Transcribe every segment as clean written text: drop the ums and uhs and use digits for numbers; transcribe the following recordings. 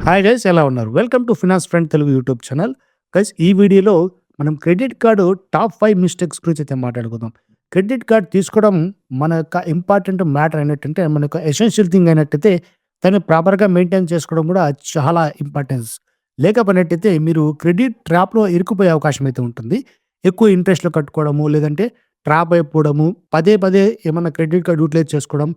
Hi guys, ఎలా ఉన్నారు? Welcome to finance friend Telugu YouTube channel. Guys, ఈ వీడియోలో మనం క్రెడిట్ కార్డ్ టాప్ 5 మిస్టేక్స్ గురించి అయితే మాట్లాడుకుందాం. క్రెడిట్ కార్డ్ తీసుకోవడం మన యొక్క ఇంపార్టెంట్ మ్యాటర్ అయినట్టంటే, మన యొక్క ఎసెన్షియల్ థింగ్ అయినట్టయితే, దాన్ని ప్రాపర్‌గా మెయింటైన్ చేసుకోవడం కూడా చాలా ఇంపార్టెన్స్. లేకపోయినట్టయితే మీరు క్రెడిట్ ట్రాప్‌లో ఇరుక్కుపోయే అవకాశం అయితే ఉంటుంది. ఎక్కువ ఇంట్రెస్ట్‌లు కట్టుకోవడము, లేదంటే ట్రాప్ అయిపోవడము, పదే పదే ఏమన్నా క్రెడిట్ కార్డ్ యూటిలైజ్ చేసుకోవడం,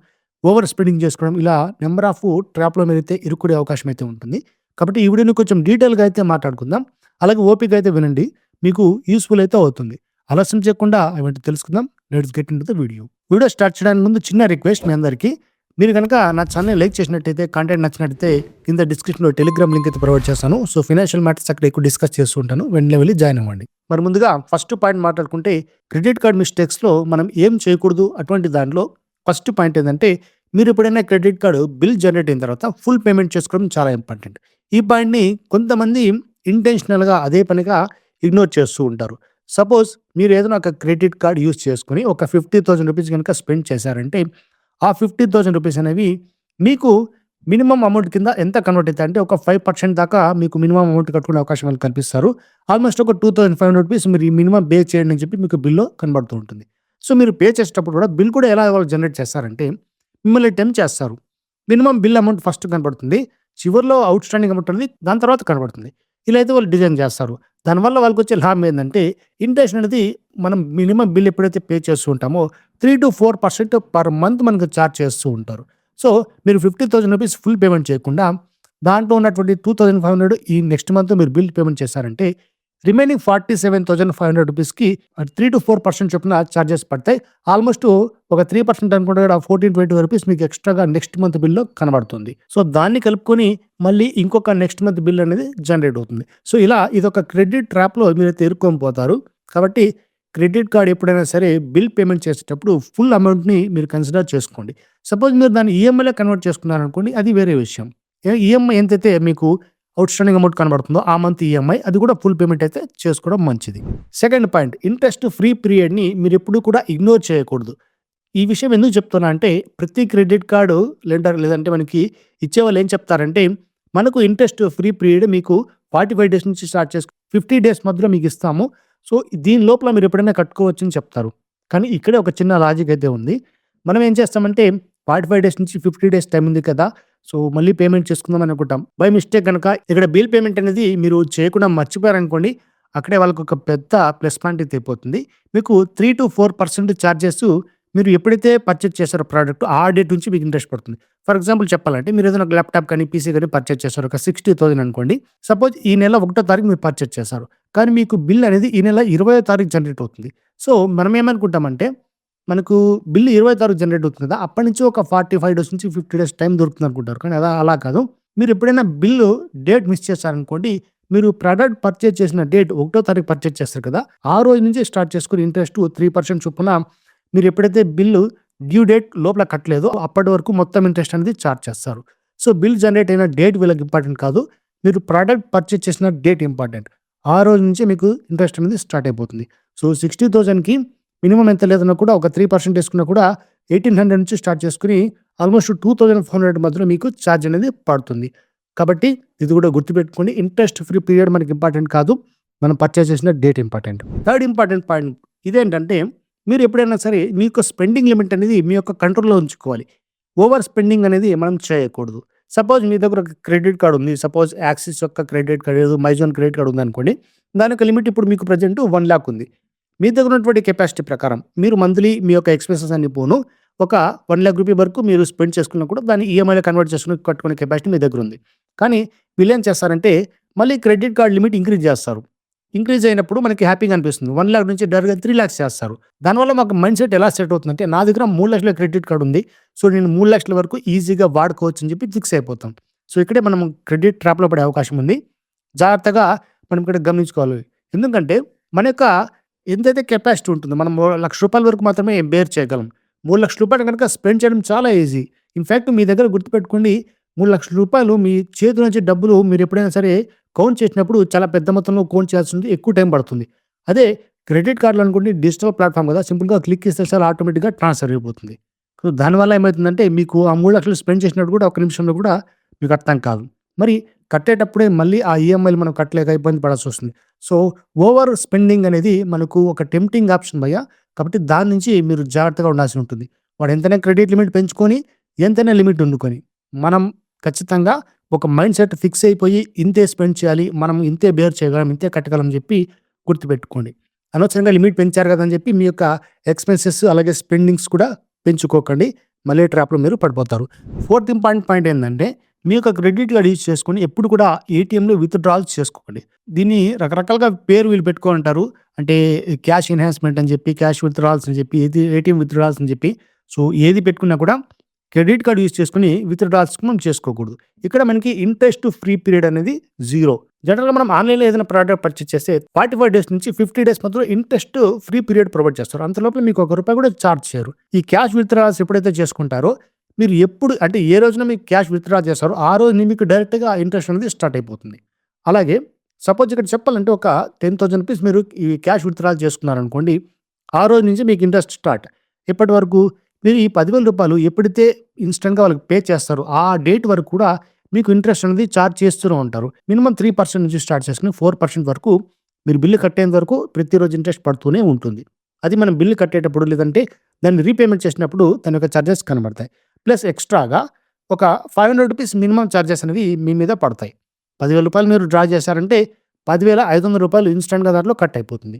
ఓవర్ స్పెండింగ్ చేసుకోవడం, ఇలా నంబర్ ఆఫ్ ట్రాప్‌లో మీరైతే ఇరుక్కునే అవకాశం అయితే ఉంటుంది. కాబట్టి ఈ వీడియోని కొంచెం డీటెయిల్‌గా అయితే మాట్లాడుకుందాం. అలాగే ఓపికగా అయితే వినండి. మీకు యూజ్‌ఫుల్ అయితే అవుతుంది. ఆలస్యం చేయకుండా అవేంటో తెలుసుకుందాం. Let's get into the video. Video start చేయడానికి ముందు చిన్న రిక్వెస్ట్ మీ అందరికీ. మీరు గనక నా ఛానెల్‌ని లైక్ చేసినట్టయితే, కంటెంట్ నచ్చినట్టయితే కింద డిస్క్రిప్షన్‌లో టెలిగ్రామ్ లింక్ అయితే ప్రొవైడ్ చేస్తాను. సో, ఫైనాన్షియల్ మ్యాటర్స్ అక్కడ ఎక్కువ డిస్కస్ చేస్తూ ఉంటాను. వెంటనే వెళ్లి జాయిన్ అవ్వండి. మరి ముందుగా ఫస్ట్ పాయింట్ మాట్లాడుకుంటే, క్రెడిట్ కార్డ్ మిస్టేక్స్‌లో మనం ఏం చేయకూడదు అటువంటి దాంట్లో ఫస్ట్ పాయింట్ ఏందంటే, మీరు ఎప్పుడైనా క్రెడిట్ కార్డ్ బిల్ జనరేట్ అయిన తర్వాత ఫుల్ పేమెంట్ చేసుకోవడం చాలా ఇంపార్టెంట్. ఈ పాయింట్‌ని కొంతమంది ఇంటెన్షనల్‌గా అదే పనిగా ఇగ్నోర్ చేస్తూ ఉంటారు. సపోజ్ మీరు ఏదైనా ఒక క్రెడిట్ కార్డ్ యూజ్ చేసుకొని ఒక ₹50,000 గనుక స్పెండ్ చేశారంటే, ఆ ₹50,000 అనేవి మీకు మినిమమ్ అమౌంట్ కింద ఎంత కన్వర్ట్ అయితాయంటే, ఒక 5% దాకా మీకు మినిమమ్ అమౌంట్ కట్టుకునే అవకాశం వాళ్ళు కల్పిస్తారు. ఆల్మోస్ట్ ఒక ₹2,500 మీరు ఈ మినిమమ్ పే చేయండి అని చెప్పి మీకు బిల్‌లో కనబడుతూ ఉంటుంది. సో, మీరు పే చేసేటప్పుడు కూడా బిల్ కూడా ఎలా వాళ్ళు జనరేట్ చేస్తారంటే, మిమ్మల్ని టెంప్ట్ చేస్తారు. మినిమమ్ బిల్ అమౌంట్ ఫస్ట్ కనపడుతుంది. చివర్లో ఔట్‌స్టాండింగ్ అమౌంట్ అనేది దాని తర్వాత కనపడుతుంది. ఇలా అయితే వాళ్ళు డిజైన్ చేస్తారు. దానివల్ల వాళ్ళకొచ్చే లాభం ఏందంటే, ఇంట్రెస్ట్ అనేది మనం మినిమమ్ బిల్ ఎప్పుడైతే పే చేస్తూ ఉంటామో 3-4% పర్ మంత్ మనకు చార్జ్ చేస్తూ ఉంటారు. సో, మీరు ₹50,000 ఫుల్ పేమెంట్ చేయకుండా, దాంట్లో ఉన్నటువంటి 2,500 ఈ నెక్స్ట్ మంత్ మీరు బిల్ పేమెంట్ చేశారంటే, రిమైనింగ్ ₹47,500కి 3-4% చొప్పున చార్జెస్ పడతాయి. ఆల్మోస్ట్ ఒక 3% అనుకుంటే కూడా ₹14-20 మీకు ఎక్స్‌ట్రాగా నెక్స్ట్ మంత్ బిల్‌లో కనబడుతుంది. సో, దాన్ని కలుపుకొని మళ్ళీ ఇంకొక నెక్స్ట్ మంత్ బిల్ అనేది జనరేట్ అవుతుంది. సో, ఇలా ఇదొక క్రెడిట్ ట్రాప్‌లో మీరైతే ఇరుక్కొని పోతారు. కాబట్టి క్రెడిట్ కార్డ్ ఎప్పుడైనా సరే బిల్ పేమెంట్ చేసేటప్పుడు ఫుల్ అమౌంట్‌ని మీరు కన్సిడర్ చేసుకోండి. సపోజ్ మీరు దాన్ని ఈఎంఐలో కన్వర్ట్ చేసుకున్నారనుకోండి, అది వేరే విషయం. ఈఎంఐ ఎంతైతే మీకు ఔట్‌స్టాండింగ్ అమౌంట్ కనబడుతుందో ఆ మంత్ ఈఎంఐ అది కూడా ఫుల్ పేమెంట్ అయితే చేసుకోవడం మంచిది. సెకండ్ పాయింట్, ఇంట్రెస్ట్ ఫ్రీ పీరియడ్‌ని మీరెప్పుడూ కూడా ఇగ్నోర్ చేయకూడదు. ఈ విషయం ఎందుకు చెప్తున్నా అంటే, ప్రతి క్రెడిట్ కార్డు లెండర్ లేదంటే మనకి ఇచ్చేవాళ్ళు ఏం చెప్తారంటే, మనకు ఇంట్రెస్ట్ ఫ్రీ పీరియడ్ మీకు 45 డేస్ నుంచి స్టార్ట్ చేసుకొని 50 డేస్ మధ్యలో మీకు ఇస్తాము. సో, దీని లోపల మీరు ఎప్పుడైనా కట్టుకోవచ్చని చెప్తారు. కానీ ఇక్కడే ఒక చిన్న లాజిక్ అయితే ఉంది. మనం ఏం చేస్తామంటే 45 డేస్ నుంచి 50 డేస్ టైం ఉంది కదా! సో, మళ్ళీ పేమెంట్ చేసుకుందాం అని అనుకుంటాం. బై మిస్టేక్ గనక ఇక్కడ బిల్ పేమెంట్ అనేది మీరు చేయకుండా మర్చిపోయారనుకోండి, అక్కడే వాళ్ళకొక పెద్ద ప్లస్ పాయింట్ అయితే అయిపోతుంది. మీకు 3-4% చార్జెస్ మీరు ఎప్పుడైతే పర్చేజ్ చేశారో ప్రొడక్ట్ ఆ డేట్ నుంచి మీకు ఇంట్రెస్ట్ పడుతుంది. ఫర్ ఎగ్జాంపుల్ చెప్పాలంటే, మీరు ఏదైనా ఒక ల్యాప్‌టాప్ కానీ, పీసీ గాని పర్చేజ్ చేశారు. ఒక 60,000 అనుకోండి. సపోజ్ ఈ నెల 1 తారీఖు మీరు పర్చేజ్ చేశారు. కానీ మీకు బిల్ అనేది ఈ నెల 20వ తారీఖు జనరేట్ అవుతుంది. సో, మనం ఏమనుకుంటామంటే, మనకు బిల్ 20వ తారీఖు జనరేట్ అవుతుంది కదా! అప్పటి నుంచి ఒక 45 డేస్ నుంచి 50 డేస్ టైం దొరుకుతుందనుకుంటారు. కానీ అలా కాదు. మీరు ఎప్పుడైనా బిల్లు డేట్ మిస్ చేశారనుకోండి, మీరు ప్రొడక్ట్ పర్చేజ్ చేసిన డేట్ 1వ తారీఖు పర్చేజ్ చేస్తారు కదా! ఆ రోజు నుంచి స్టార్ట్ చేసుకొని ఇంట్రెస్ట్ 3% చొప్పున మీరు ఎప్పుడైతే బిల్లు డ్యూ డేట్ లోపల కట్టలేదో అప్పటి వరకు మొత్తం ఇంట్రెస్ట్ అనేది చార్జ్ చేస్తారు. సో, బిల్ జనరేట్ అయిన డేట్ వీళ్ళకి ఇంపార్టెంట్ కాదు. మీరు ప్రొడక్ట్ పర్చేజ్ చేసిన డేట్ ఇంపార్టెంట్. ఆ రోజు నుంచే మీకు ఇంట్రెస్ట్ అనేది స్టార్ట్ అయిపోతుంది. సో, 60,000కి మినిమమ్ ఎంత లేదన్నా కూడా ఒక 3% ఏసుకున్నా కూడా 1,800 నుంచి స్టార్ట్ చేసుకొని ఆల్మోస్ట్ 2,400 మధ్యలో మీకు చార్జ్ అనేది పడుతుంది. కాబట్టి ఇది కూడా గుర్తుపెట్టుకోండి. ఇంట్రెస్ట్ ఫ్రీ పీరియడ్ మనకి ఇంపార్టెంట్ కాదు. మనం పర్చేజ్ చేసిన date important. Third important point ఇదేంటంటే, మీరు ఎప్పుడైనా సరే మీ యొక్క స్పెండింగ్ లిమిట్ అనేది మీ యొక్క కంట్రోల్‌లో ఉంచుకోవాలి. ఓవర్ స్పెండింగ్ అనేది మనం చేయకూడదు. సపోజ్ మీ దగ్గర ఒక క్రెడిట్ కార్డ్ ఉంది. సపోజ్ యాక్సిస్ యొక్క క్రెడిట్ కార్డ్, ఏదో మైజాన్ క్రెడిట్ కార్డ్ ఉందనుకోండి. దాని యొక్క లిమిట్ ఇప్పుడు మీకు ప్రెజెంట్ 1,00,000 ఉంది. మీ దగ్గర ఉన్నటువంటి కెపాసిటీ ప్రకారం మీరు మంత్లీ మీ యొక్క ఎక్స్‌పెన్సెస్ అన్ని పోను ఒక ₹1,00,000 వరకు మీరు స్పెండ్ చేసుకున్నా కూడా దాన్ని ఈఎంఐలో కన్వర్ట్ చేసుకొని కట్టుకునే కెపాసిటీ మీ దగ్గర ఉంది. కానీ వీళ్ళేం చేస్తారంటే, మళ్ళీ క్రెడిట్ కార్డ్ లిమిట్ ఇంక్రీజ్ చేస్తారు. ఇంక్రీజ్ అయినప్పుడు మనకి హ్యాపీగా అనిపిస్తుంది. 1,00,000 నుంచి డైరెక్ట్‌గా 3,00,000 చేస్తారు. దానివల్ల మాకు మైండ్ సెట్ ఎలా సెట్ అవుతుందంటే, నా దగ్గర 3,00,000 క్రెడిట్ కార్డ్ ఉంది. సో, నేను 3,00,000 వరకు ఈజీగా వాడుకోవచ్చు అని చెప్పి ఫిక్స్ అయిపోతాం. సో, ఇక్కడే మనం క్రెడిట్ ట్రాప్‌లో పడే అవకాశం ఉంది. జాగ్రత్తగా మనం ఇక్కడ గమనించుకోవాలి. ఎందుకంటే మన యొక్క ఎంతైతే కెపాసిటీ ఉంటుందో, మనం ₹1,00,000 వరకు మాత్రమే బేర్ చేయగలం. ₹3,00,000 గనుక స్పెండ్ చేయడం చాలా ఈజీ. ఇన్‌ఫాక్ట్ మీ దగ్గర గుర్తుపెట్టుకోండి, ₹3,00,000 మీ చేతి నుంచి డబ్బులు మీరు ఎప్పుడైనా సరే కౌంట్ చేసినప్పుడు చాలా పెద్ద మొత్తంలో కౌంట్ చేయాల్సింది, ఎక్కువ టైం పడుతుంది. అదే క్రెడిట్ కార్డ్‌లో అనుకోండి, డిజిటల్ ప్లాట్‌ఫార్మ్ కదా! సింపుల్‌గా క్లిక్ చేస్తే చాలు ఆటోమేటిక్‌గా ట్రాన్స్‌ఫర్ అయిపోతుంది. సో, దానివల్ల ఏమైతుందంటే, మీకు ఆ 3,00,000 స్పెండ్ చేసినట్టు కూడా ఒక నిమిషంలో కూడా మీకు అర్థం కాదు. మరి కట్టేటప్పుడే మళ్ళీ ఆ ఈఎంఐలు మనం కట్టలేక ఇబ్బంది పడాల్సొస్తుంది. సో, ఓవర్ స్పెండింగ్ అనేది మనకు ఒక టెంప్టింగ్ ఆప్షన్ భయ్యా. కాబట్టి దాని నుంచి మీరు జాగ్రత్తగా ఉండాల్సి ఉంటుంది. వాడు ఎంతైనా క్రెడిట్ లిమిట్ పెంచుకొని, ఎంతైనా లిమిట్ వండుకొని, మనం ఖచ్చితంగా ఒక మైండ్ సెట్ ఫిక్స్ అయిపోయి ఇంతే స్పెండ్ చేయాలి. మనం ఇంతే బేర్ చేయగలం, ఇంతే కట్టగలం అని చెప్పి గుర్తుపెట్టుకోండి. అనవసరంగా లిమిట్ పెంచారు కదా అని చెప్పి మీ యొక్క ఎక్స్‌పెన్సెస్ అలాగే స్పెండింగ్స్ కూడా పెంచుకోకండి. మళ్ళీ ట్రాప్‌లో మీరు పడిపోతారు. ఫోర్త్ ఇంపార్టెంట్ పాయింట్ ఏందంటే మీ యొక్క క్రెడిట్ కార్డ్ యూజ్ చేసుకొని ఎప్పుడు కూడా ఏటీఎంలో విత్‌డ్రాల్స్ చేసుకోకండి. దీన్ని రకరకాలుగా పేరు వీళ్ళు పెట్టుకోనుంటారు. అంటే క్యాష్ ఎన్హాన్స్‌మెంట్ అని చెప్పి, క్యాష్ విత్‌డ్రాల్స్ అని చెప్పి, ఏటీఎం విత్‌డ్రాల్స్ అని చెప్పి. సో, ఏది పెట్టుకున్నా కూడా క్రెడిట్ కార్డ్ యూజ్ చేసుకొని విత్‌డ్రాల్స్ మనం చేసుకోకూడదు. ఇక్కడ మనకి ఇంట్రెస్ట్ ఫ్రీ పీరియడ్ అనేది 0. జనరల్‌గా మనం ఆన్‌లైన్‌లో ఏదైనా ప్రోడక్ట్ పర్చేజ్ చేస్తే 45 డేస్ నుంచి 50 డేస్ మధ్యలో ఇంట్రెస్ట్ ఫ్రీ పీరియడ్ ప్రొవైడ్ చేస్తారు. అంతలోపల మీకు ₹1 కూడా చార్జ్ చేయరు. ఈ క్యాష్ విత్‌డ్రాల్స్ ఎప్పుడైతే చేసుకుంటారో మీరు ఎప్పుడు అంటే ఏ రోజున మీకు క్యాష్ విత్‌డ్రా చేస్తారో ఆ రోజు మీకు డైరెక్ట్‌గా ఇంట్రెస్ట్ అనేది స్టార్ట్ అయిపోతుంది. అలాగే సపోజ్ ఇక్కడ చెప్పాలంటే ఒక ₹10,000 మీరు ఈ క్యాష్ విత్‌డ్రా చేసుకున్నారనుకోండి. ఆ రోజు నుంచి మీకు ఇంట్రెస్ట్ స్టార్ట్. ఎప్పటి వరకు? మీరు ఈ ₹10,000 ఎప్పుడైతే ఇన్‌స్టంట్‌గా వాళ్ళకి పే చేస్తారో ఆ డేట్ వరకు కూడా మీకు ఇంట్రెస్ట్ అనేది చార్జ్ చేస్తూనే ఉంటారు. మినిమమ్ 3% నుంచి స్టార్ట్ చేసుకొని 4% వరకు మీరు బిల్లు కట్టేంత వరకు ప్రతిరోజు ఇంట్రెస్ట్ పడుతూనే ఉంటుంది. అది మనం బిల్లు కట్టేటప్పుడు లేదంటే దాన్ని రీపేమెంట్ చేసినప్పుడు దాని యొక్క చార్జెస్ కనబడతాయి. ప్లస్ ఎక్స్‌ట్రాగా ఒక ₹500 మినిమమ్ చార్జెస్ అనేవి మీ మీద పడతాయి. ₹10,000 మీరు డ్రా చేశారంటే ₹10,500 ఇన్‌స్టంట్‌గా దాంట్లో కట్ అయిపోతుంది.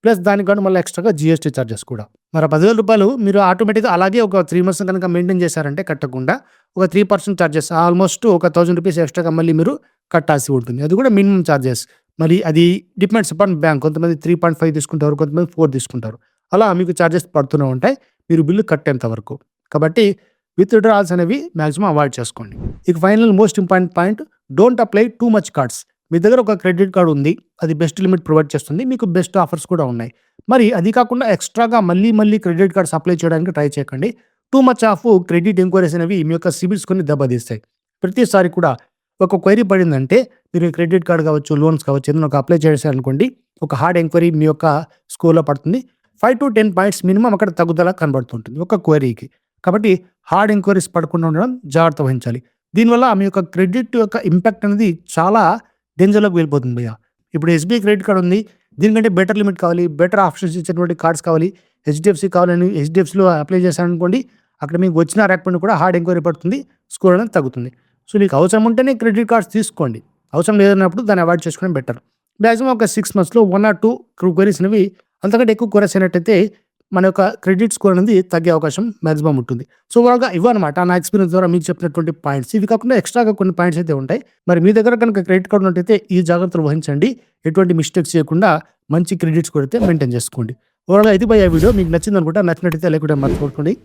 ప్లస్ దానికి గాను మళ్ళీ ఎక్స్‌ట్రాగా జీఎస్టీ చార్జెస్ కూడా. మరి ఆ ₹10,000 మీరు ఆటోమేటిక్‌గా అలాగే ఒక 3 మంత్స్ కనుక మెయింటైన్ చేశారంటే కట్టకుండా ఒక 3% చార్జెస్ ఆల్మోస్ట్ ఒక ₹1,000 ఎక్స్‌ట్రాగా మళ్ళీ మీరు కట్టాల్సి ఉంటుంది. అది కూడా మినిమమ్ చార్జెస్. మరి అది డిపెండ్స్ అపాన్ బ్యాంక్. కొంతమంది 3.5 తీసుకుంటారు. కొంతమంది 4 తీసుకుంటారు. అలా మీకు చార్జెస్ పడుతూనే ఉంటాయి. మీరు బిల్లు కట్టేంత వరకు. కాబట్టి విత్‌డ్రాల్స్ అనేవి మాక్సిమం అవాయిడ్ చేసుకోండి. ఇక final most important point don't apply too much cards. మీ దగ్గర ఒక క్రెడిట్ కార్డ్ ఉంది. అది బెస్ట్ లిమిట్ ప్రొవైడ్ చేస్తుంది. మీకు బెస్ట్ ఆఫర్స్ కూడా ఉన్నాయి. మరి అది కాకుండా ఎక్స్‌ట్రాగా మళ్ళీ క్రెడిట్ కార్డ్స్ అప్లై చేయడానికి ట్రై చేయకండి. Too much of credit enquiries అనేవి మీ యొక్క సిబిల్ స్కోర్‌ని దెబ్బతీస్తాయి. ప్రతిసారి కూడా ఒక క్వెరీ పడిందంటే మీరు క్రెడిట్ కార్డ్ కావచ్చు, లోన్స్ కావచ్చు ఏదైనా ఒక అప్లై చేశారనుకోండి. ఒక హార్డ్ ఎంక్వైరీ మీ యొక్క స్కోర్‌లో పడుతుంది. 5-10 పాయింట్స్ మినిమమ్ అక్కడ తగ్గుదల కనబడుతుంటుంది ఒక క్వెరీకి. కాబట్టి హార్డ్ ఎంక్వైరీస్ పడకుండా ఉండడం జాగ్రత్త వహించాలి. దీనివల్ల మీ యొక్క క్రెడిట్ యొక్క ఇంపాక్ట్ అనేది చాలా డేంజర్‌లోకి వెళ్ళిపోతుంది భయ్యా. ఇప్పుడు ఎస్‌బీఐ క్రెడిట్ కార్డ్ ఉంది. దీనికంటే బెటర్ లిమిట్ కావాలి. బెటర్ ఆప్షన్స్ ఇచ్చేటువంటి కార్డ్స్ కావాలి. హెచ్‌డీఎఫ్‌సీ కావాలని హెచ్‌డీఎఫ్‌సీలో అప్లై చేశారనుకోండి. అక్కడ మీకు వచ్చిన రాకపోయినా కూడా హార్డ్ ఎంక్వైరీ పడుతుంది. స్కోర్ అనేది తగ్గుతుంది. సో, మీకు అవసరం ఉంటేనే క్రెడిట్ కార్డ్స్ తీసుకోండి. అవసరం లేదన్నప్పుడు దాన్ని అవాయిడ్ చేసుకోవడం బెటర్. మాక్సిమం ఒక 6 మంత్స్‌లో 1 ఆర్ 2 క్వెరీస్ అనేవి అంతకంటే ఎక్కువ క్వెరీస్ అయినట్టయితే మన యొక్క క్రెడిట్ స్కోర్ అనేది తగ్గే అవకాశం మాక్సిమం ఉంటుంది. సో, ఓవరాల్‌గా ఇవన్నమాట నా ఎక్స్‌పీరియన్స్ ద్వారా మీకు చెప్పినటువంటి పాయింట్స్. ఇవి కాకుండా ఎక్స్‌ట్రాగా కొన్ని పాయింట్స్ అయితే ఉంటాయి. మరి మీ దగ్గర కనుక క్రెడిట్ కార్డ్ ఉన్నట్టయితే ఈ జాగ్రత్తలు వహించండి. ఎటువంటి మిస్టేక్స్ చేయకుండా మంచి క్రెడిట్ స్కోర్ అయితే మెయింటైన్ చేసుకోండి. ఓవరాల్‌గా ఇది భయ్యా వీడియో. మీకు నచ్చిందనుకుంటా. నచ్చినట్టయితే లైక్ కొట్టడం మర్చిపోకండి.